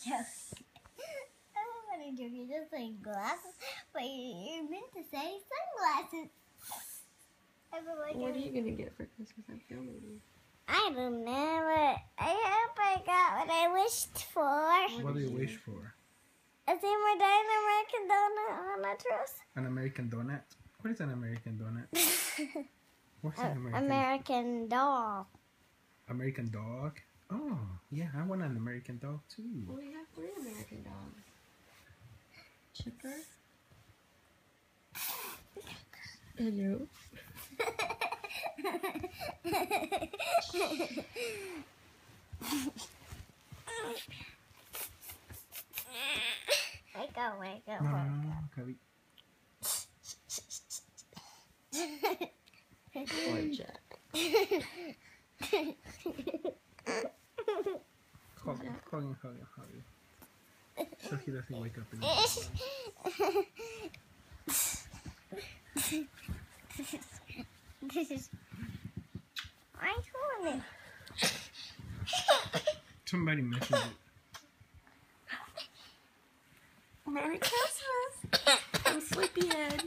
joke. That's a funny joke. You just say glasses, but you meant to say sunglasses. What are you gonna get for Christmas? I feel maybe. I don't know, but I hope I got what I wished for. What do you wish for? A Seymour Dine American donut on a toast. An American donut? What is an American donut? What's an American? American doll. American dog? Oh, yeah, I want an American dog too. We have 3 American dogs. Chipper. Hello. Wake up, wake up, No, wake up. Cubby. Poor Jack. Hug him. So he doesn't wake up in the morning. This is. I told him. Somebody mentioned it. Merry Christmas. I'm Sleepyhead.